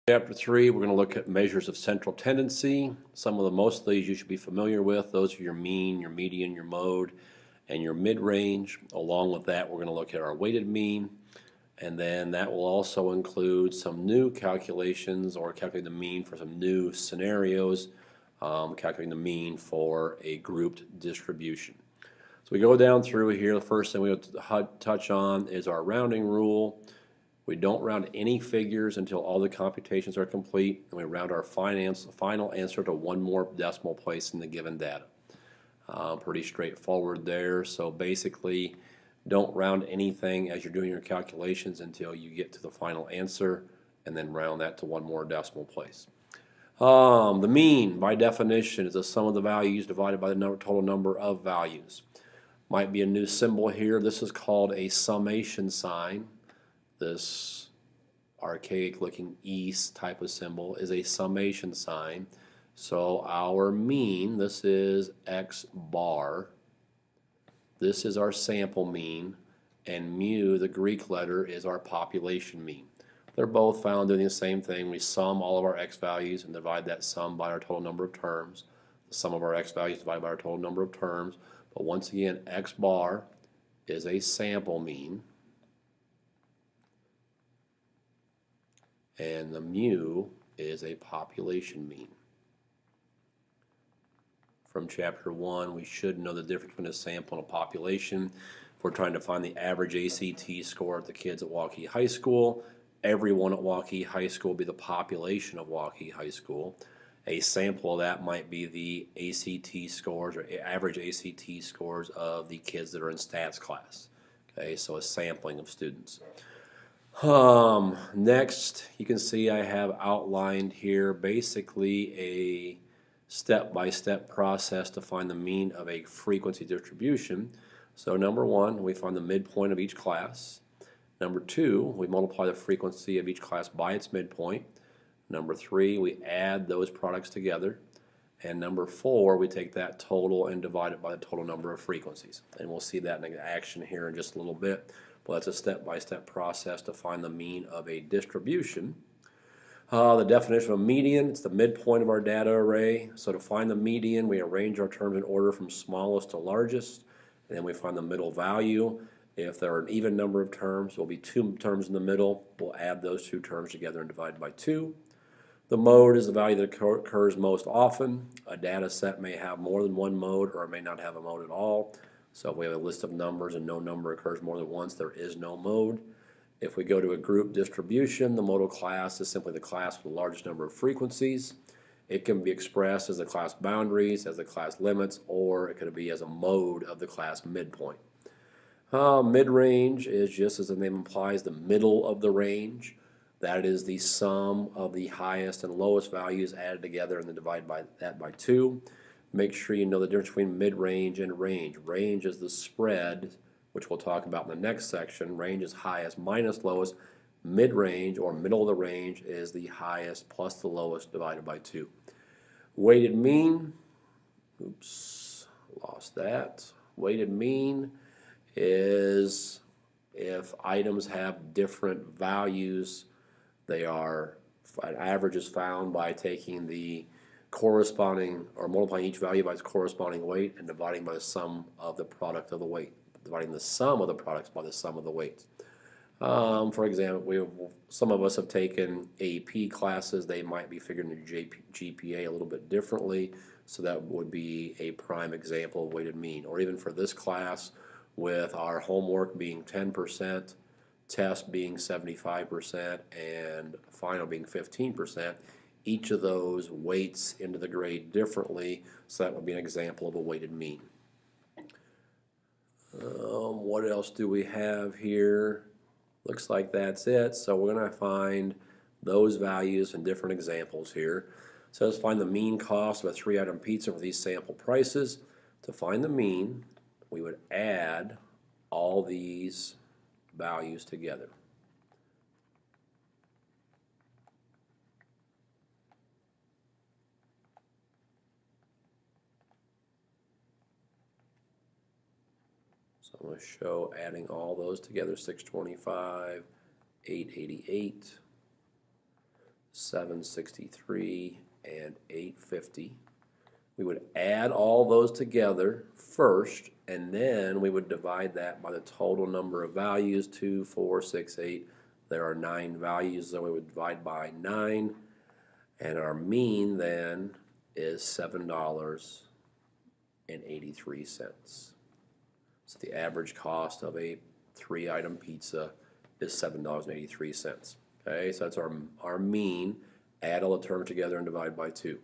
Chapter 3, we're going to look at measures of central tendency. Most of these you should be familiar with. Those are your mean, your median, your mode, and your mid-range. Along with that, we're going to look at our weighted mean, and then that will also include some new calculations or calculating the mean for some new scenarios, calculating the mean for a grouped distribution. So we go down through here. The first thing we'll touch on is our rounding rule. We don't round any figures until all the computations are complete, and we round our final answer to one more decimal place in the given data. Pretty straightforward there. So basically, don't round anything as you're doing your calculations until you get to the final answer, and then round that to one more decimal place. The mean, by definition, is the sum of the values divided by the total number of values. Might be a new symbol here. This is called a summation sign. This archaic looking east type of symbol is a summation sign. So our mean, this is x bar, this is our sample mean, and mu, the Greek letter, is our population mean. They're both found doing the same thing. We sum all of our x values and divide that sum by our total number of terms. The sum of our x values divided by our total number of terms. But once again, x bar is a sample mean, and the mu is a population mean. From chapter 1, we should know the difference between a sample and a population. If we're trying to find the average ACT score of the kids at Waukee High School, everyone at Waukee High School will be the population of Waukee High School. A sample of that might be the ACT scores or average ACT scores of the kids that are in stats class. Okay, so a sampling of students. Next, you can see I have outlined here basically a step-by-step process to find the mean of a frequency distribution. So number 1, we find the midpoint of each class. Number 2, we multiply the frequency of each class by its midpoint. Number 3, we add those products together. And number 4, we take that total and divide it by the total number of frequencies. And we'll see that in action here in just a little bit. But that's a step-by-step process to find the mean of a distribution. The definition of a median, it's the midpoint of our data array. So to find the median, we arrange our terms in order from smallest to largest. And then we find the middle value. If there are an even number of terms, there will be 2 terms in the middle. We'll add those 2 terms together and divide by 2. The mode is the value that occurs most often. A data set may have more than one mode, or it may not have a mode at all. So if we have a list of numbers and no number occurs more than once, there is no mode. If we go to a group distribution, the modal class is simply the class with the largest number of frequencies. It can be expressed as the class boundaries, as the class limits, or it could be as a mode of the class midpoint. Mid-range is, just as the name implies, the middle of the range. That is the sum of the highest and lowest values added together and then divide that by 2. Make sure you know the difference between mid-range and range. Range is the spread, which we'll talk about in the next section. Range is highest minus lowest. Mid-range, or middle of the range, is the highest plus the lowest divided by 2. Weighted mean, oops, lost that. Weighted mean is if items have different values. An average is found by taking the corresponding, or multiplying each value by its corresponding weight and dividing by the sum of the product of the weight. Dividing the sum of the products by the sum of the weights. For example, some of us have taken AP classes. They might be figuring the GPA a little bit differently, so that would be a prime example of weighted mean. Or even for this class, with our homework being 10%, test being 75%, and final being 15%, each of those weights into the grade differently, so that would be an example of a weighted mean. What else do we have here? Looks like that's it. So we're going to find those values in different examples here. So let's find the mean cost of a 3-item pizza for these sample prices. To find the mean, we would add all these values together. So I'm going to show adding all those together, 625, 888, 763, and 850. We would add all those together first, and then we would divide that by the total number of values, 2, 4, 6, 8. There are 9 values, so we would divide by 9, and our mean then is $7.83. So the average cost of a 3-item pizza is $7.83. Okay, so that's our mean. Add all the terms together and divide by 2.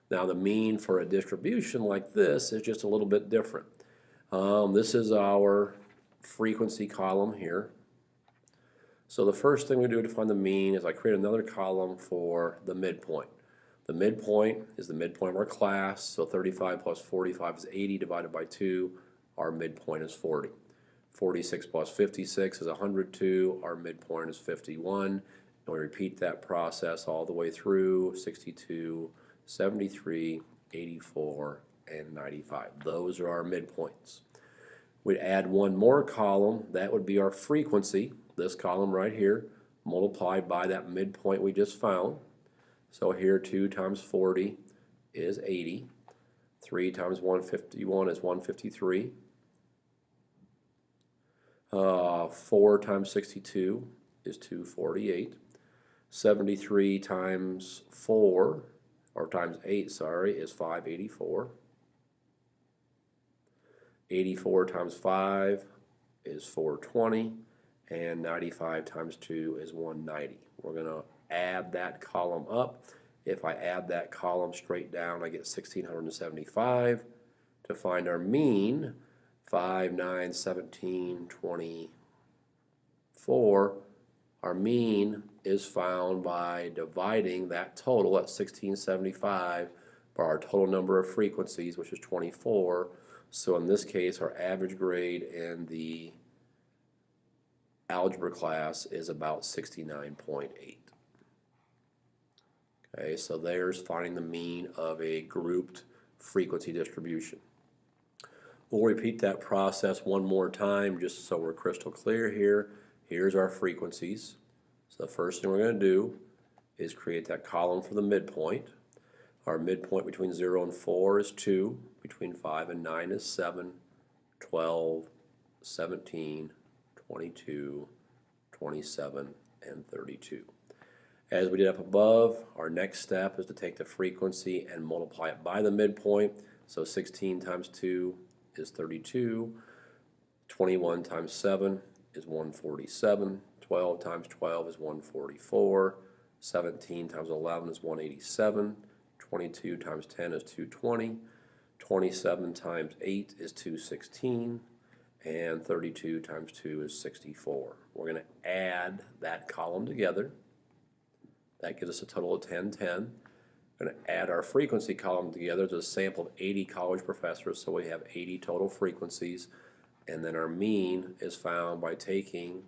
Now the mean for a distribution like this is just a little bit different. This is our frequency column here. So the first thing we do to find the mean is I create another column for the midpoint. The midpoint is the midpoint of our class, so 35 plus 45 is 80 divided by 2. Our midpoint is 40. 46 plus 56 is 102. Our midpoint is 51. And we repeat that process all the way through 62, 73, 84, and 95. Those are our midpoints. We'd add one more column. That would be our frequency, this column right here, multiplied by that midpoint we just found. So here 2 times 40 is 80. 3 times 151 is 153. 4 times 62 is 248. 73 times 4, or times 8, sorry, is 584. 84 times 5 is 420. And 95 times 2 is 190. We're going to add that column up. If I add that column straight down, I get 1,675. To find our mean, 5, 9, 17, 24. Our mean is found by dividing that total at 1675 by our total number of frequencies, which is 24. So in this case, our average grade in the algebra class is about 69.8. Okay, so there's finding the mean of a grouped frequency distribution. We'll repeat that process one more time just so we're crystal clear here. Here's our frequencies. So the first thing we're going to do is create that column for the midpoint. Our midpoint between 0 and 4 is 2. Between 5 and 9 is 7, 12, 17, 22, 27, and 32. As we did up above, our next step is to take the frequency and multiply it by the midpoint. So 16 times 2 is 32. 21 times 7 is 147. 12 times 12 is 144. 17 times 11 is 187. 22 times 10 is 220. 27 times 8 is 216. And 32 times 2 is 64. We're going to add that column together. That gives us a total of 1010. We're going to add our frequency column together to a sample of 80 college professors, so we have 80 total frequencies. And then our mean is found by taking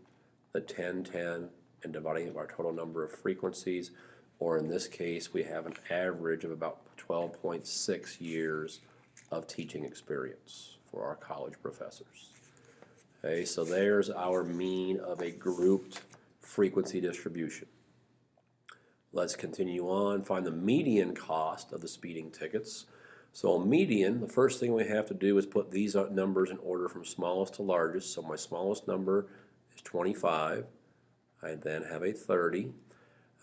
the 1010 and dividing it by our total number of frequencies, or in this case, we have an average of about 12.6 years of teaching experience for our college professors. Okay, so there's our mean of a grouped frequency distribution. Let's continue on, find the median cost of the speeding tickets. So a median, the first thing we have to do is put these numbers in order from smallest to largest. So my smallest number is 25. I then have a 30.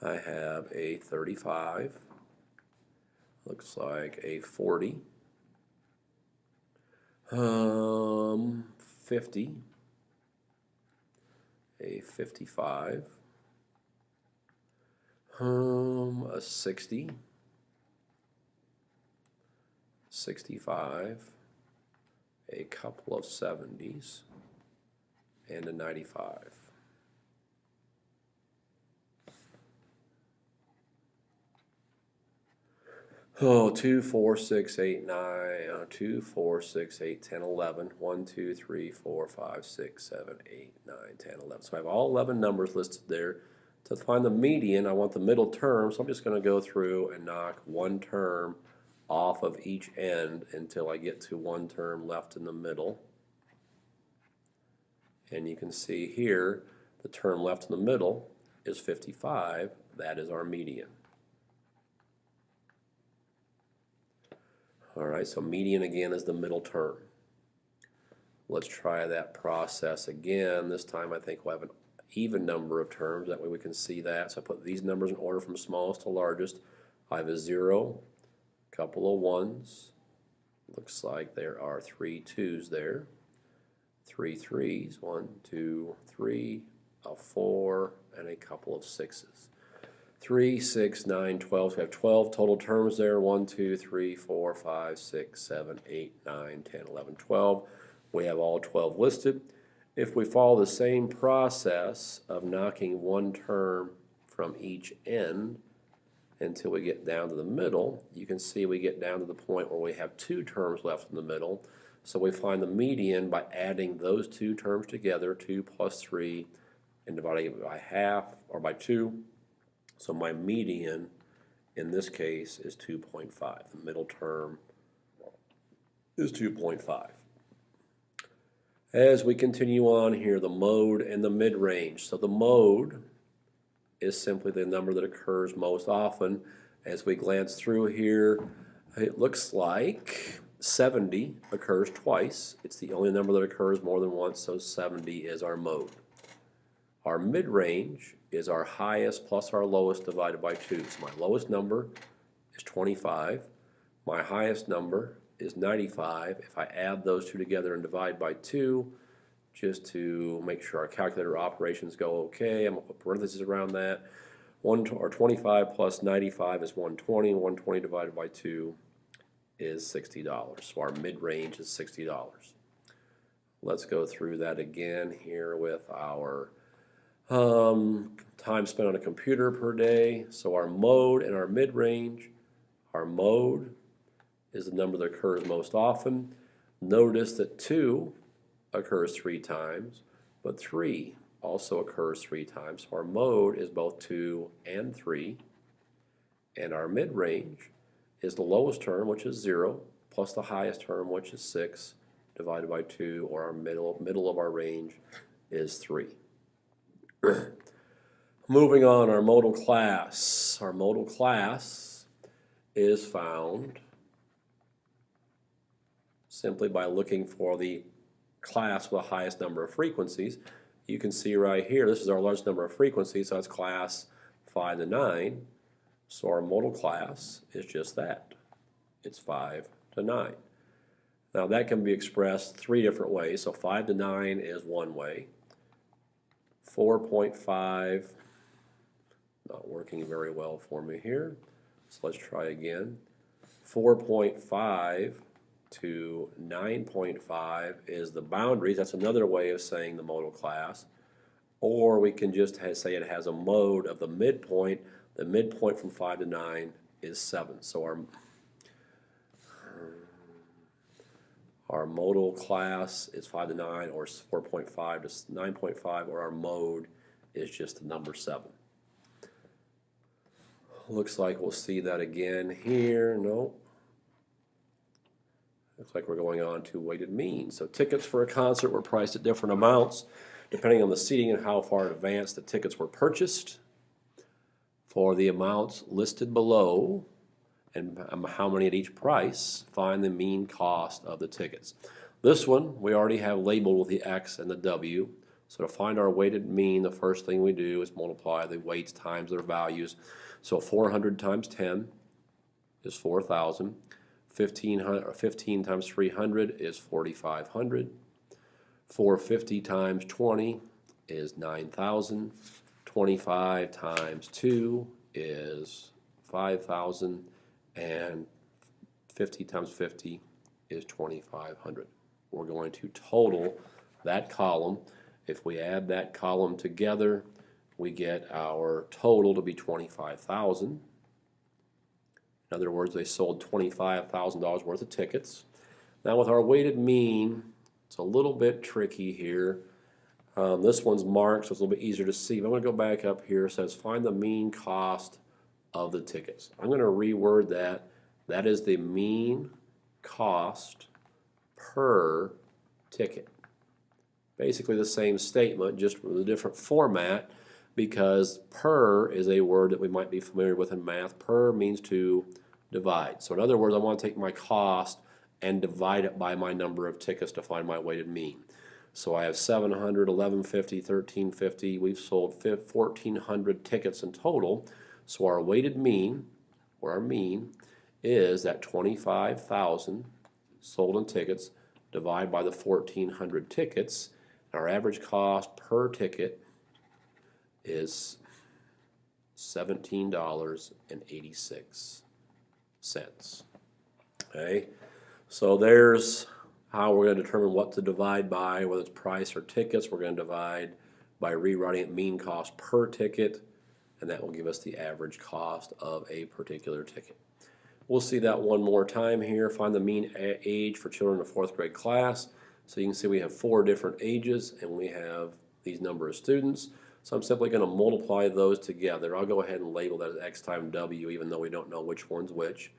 I have a 35. Looks like a 40. 50. A 55. A 60. 65. A couple of 70s. And a 95. Oh, 2, 4, 6, 8, 9, 2, 4, 6, 8, 10, 11. 1, 2, 3, 4, 5, 6, 7, 8, 9, 10, 11. So I have all 11 numbers listed there. To find the median, I want the middle term, so I'm just going to go through and knock one term off of each end until I get to one term left in the middle. And you can see here, the term left in the middle is 55. That is our median. All right, so median again is the middle term. Let's try that process again. This time I think we'll have an even number of terms. That way we can see that. So I put these numbers in order from smallest to largest. I have a 0, a couple of 1s. Looks like there are 3 2s there. 3 3s, 1, 2, 3, a 4, and a couple of 6s. 3, 6, 9, 12. So we have 12 total terms there. 1, 2, 3, 4, 5, 6, 7, 8, 9, 10, 11, 12. We have all 12 listed. If we follow the same process of knocking one term from each end until we get down to the middle, you can see we get down to the point where we have 2 terms left in the middle. So we find the median by adding those 2 terms together, 2 plus 3, and dividing it by half or by 2. So my median in this case is 2.5. The middle term is 2.5. As we continue on here, the mode and the mid-range. So the mode is simply the number that occurs most often. As we glance through here, it looks like 70 occurs twice. It's the only number that occurs more than once, so 70 is our mode. Our mid-range is our highest plus our lowest divided by 2. So my lowest number is 25. My highest number is 95. If I add those two together and divide by 2, just to make sure our calculator operations go okay, I'm going to put parentheses around that. 25 plus 95 is 120. 120 divided by 2 is $60. So our mid-range is $60. Let's go through that again here with our time spent on a computer per day. So our mode and our mid-range, our mode is the number that occurs most often. Notice that 2 occurs 3 times, but 3 also occurs 3 times. So our mode is both 2 and 3. And our mid-range is the lowest term, which is 0, plus the highest term, which is 6, divided by 2, or our middle of our range is 3. Moving on, our modal class. Our modal class is found simply by looking for the class with the highest number of frequencies. You can see right here, this is our largest number of frequencies, so that's class 5 to 9. So our modal class is just that. It's 5 to 9. Now that can be expressed 3 different ways. So 5 to 9 is one way. 4.5, not working very well for me here. So let's try again. 4.5 to 9.5 is the boundaries. That's another way of saying the modal class. Or we can just say it has a mode of the midpoint. The midpoint from 5 to 9 is 7. So our modal class is 5 to 9, or 4.5 to 9.5, or our mode is just the number 7. Looks like we'll see that again here. No. Looks like we're going on to weighted mean. So tickets for a concert were priced at different amounts depending on the seating and how far in advance the tickets were purchased. For the amounts listed below and how many at each price, find the mean cost of the tickets. This one we already have labeled with the X and the W. So to find our weighted mean, the first thing we do is multiply the weights times their values. So 400 times 10 is 4,000. 15 times 300 is 4,500. 450 times 20 is 9,000. 25 times 2 is 5,000. And 50 times 50 is 2,500. We're going to total that column. If we add that column together, we get our total to be 25,000. In other words, they sold $25,000 worth of tickets. Now with our weighted mean, it's a little bit tricky here. This one's marked, so it's a little bit easier to see. But I'm going to go back up here. It says find the mean cost of the tickets. I'm going to reword that. That is the mean cost per ticket. Basically the same statement, just with a different format, because per is a word that we might be familiar with in math. Per means to divide. So in other words, I want to take my cost and divide it by my number of tickets to find my weighted mean. So I have 700, 1150, 1350. We've sold 1,400 tickets in total. So our weighted mean, or our mean, is that 25,000 sold in tickets divided by the 1,400 tickets. Our average cost per ticket is $17.86. Okay, so there's how we're going to determine what to divide by, whether it's price or tickets. We're going to divide by rewriting it mean cost per ticket, and that will give us the average cost of a particular ticket. We'll see that one more time here. Find the mean age for children in a 4th grade class. So you can see we have 4 different ages, and we have these number of students. So I'm simply going to multiply those together. I'll go ahead and label that as x times w, even though we don't know which one's which.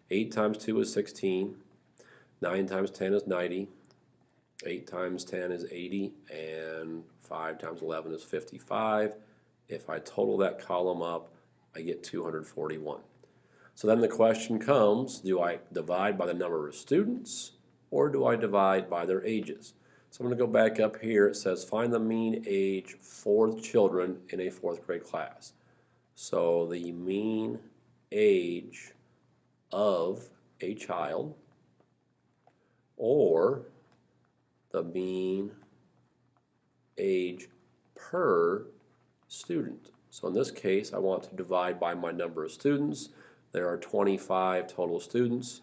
8 times 2 is 16. 9 times 10 is 90. 8 times 10 is 80. And 5 times 11 is 55. If I total that column up, I get 241. So then the question comes, do I divide by the number of students or do I divide by their ages? So I'm going to go back up here. It says find the mean age for the children in a 4th grade class. So the mean age of a child or the mean age per student. So in this case, I want to divide by my number of students. There are 25 total students.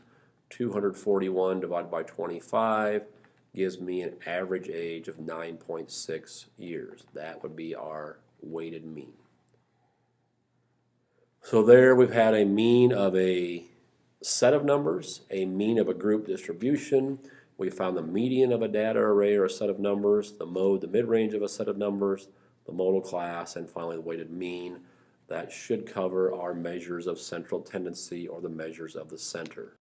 241 divided by 25 gives me an average age of 9.6 years. That would be our weighted mean. So there we've had a mean of a set of numbers, a mean of a group distribution. We found the median of a data array or a set of numbers, the mode, the mid-range of a set of numbers, the modal class, and finally the weighted mean. That should cover our measures of central tendency or the measures of the center.